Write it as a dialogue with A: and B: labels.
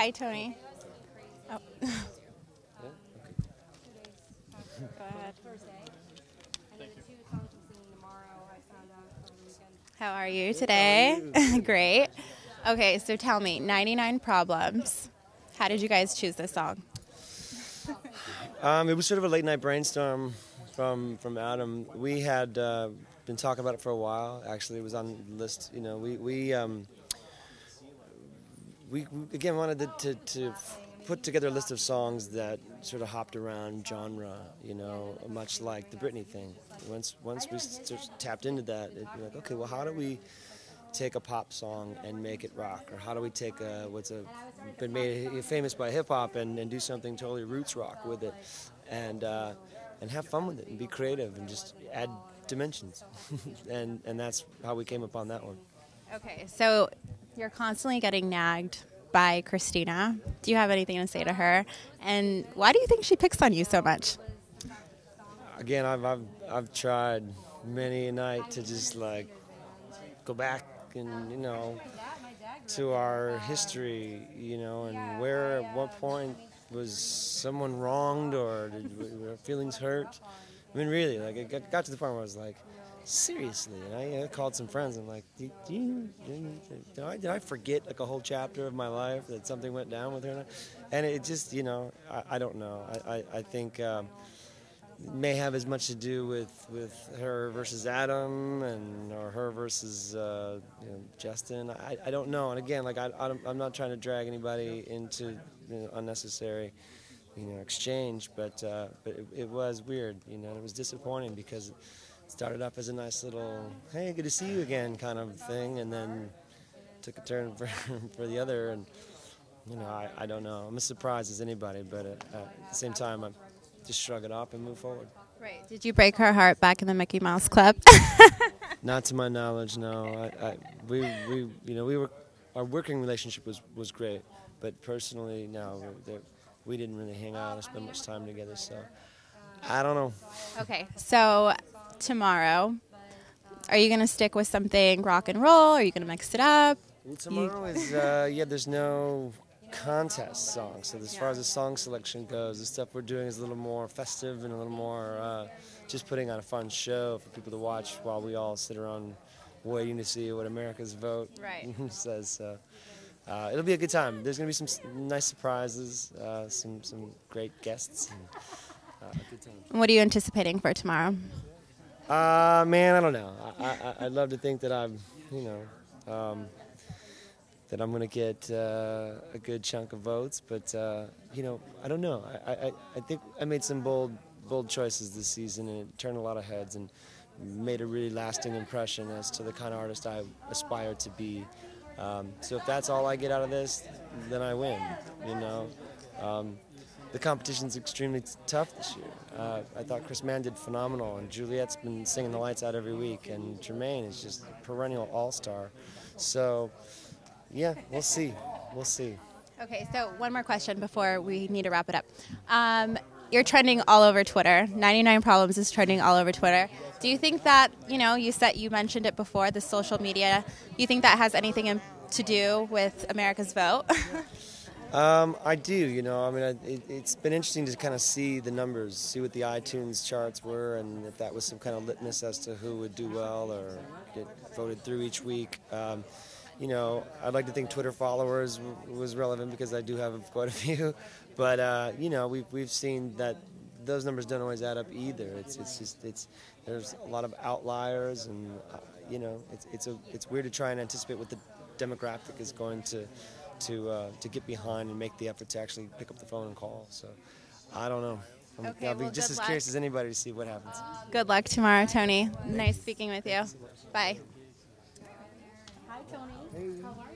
A: Hi, Tony. Oh. Go ahead. How are you today? Great. Okay, so tell me, 99 Problems. How did you guys choose this song?
B: It was sort of a late night brainstorm from Adam. We had been talking about it for a while. Actually, it was on the list. You know, we again wanted to put together a list of songs that sort of hopped around genre. You know, much like the Britney thing. Once we sort of tapped into that, we're like, okay, well, how do we take a pop song and make it rock, or how do we take been made famous by hip hop and do something totally roots rock with it, and have fun with it and be creative and just add dimensions, and that's how we came upon that one.
A: Okay, so you're constantly getting nagged by Christina. Do you have anything to say to her? And why do you think she picks on you so much?
B: Again, I've tried many a night to just like go back and to our history, and where at what point was someone wronged or were our feelings hurt. I mean, really, like it got to the point where I was like, seriously, and I called some friends and I'm like, did I forget like a whole chapter of my life that something went down with her? And it just, I don't know. I think may have as much to do with her versus Adam or her versus Justin. I don't know. And again, like I'm not trying to drag anybody into unnecessary exchange, but it was weird. It was disappointing because it started off as a nice little hey, good to see you again kind of thing, and then took a turn for the other. And I don't know. I'm as surprised as anybody, but at the same time, I just shrug it off and move forward.
A: Right. Did you break her heart back in the Mickey Mouse Club?
B: Not to my knowledge, no. Our working relationship was great, but personally, no, we didn't really hang out or spend much time together. So I don't know.
A: Okay, so tomorrow, are you going to stick with something rock and roll? Are you going to mix it up?
B: Well, tomorrow is there's no contest song. So as far as the song selection goes, the stuff we're doing is a little more festive and a little more just putting on a fun show for people to watch while we all sit around waiting to see what America's vote says. So it'll be a good time. There's going to be some nice surprises, some great guests, and a good time.
A: What are you anticipating for tomorrow?
B: Man, I don't know. I'd love to think that I'm, that I'm going to get a good chunk of votes, but I don't know. I think I made some bold choices this season, and it turned a lot of heads and made a really lasting impression as to the kind of artist I aspire to be. So if that's all I get out of this, then I win. The competition's extremely tough this year. I thought Chris Mann did phenomenal, and Juliet's been singing the lights out every week, and Jermaine is just a perennial all-star. So yeah, we'll see.
A: Okay, so one more question before we need to wrap it up. You're trending all over Twitter. 99 Problems is trending all over Twitter. Do you think that, you mentioned it before, the social media, you think that has anything to do with America's vote?
B: I do, I mean, it's been interesting to kind of see the numbers, see what the iTunes charts were, and if that was some kind of litmus as to who would do well or get voted through each week. I'd like to think Twitter followers was relevant because I do have quite a few, but we've seen that those numbers don't always add up either. There's a lot of outliers, and it's weird to try and anticipate what the demographic is going to get behind and make the effort to actually pick up the phone and call. So I don't know. I'll be just as curious as anybody to see what happens.
A: Good luck tomorrow, Tony. Nice speaking with you. Bye. Hi, Tony.
C: Hey. How are you?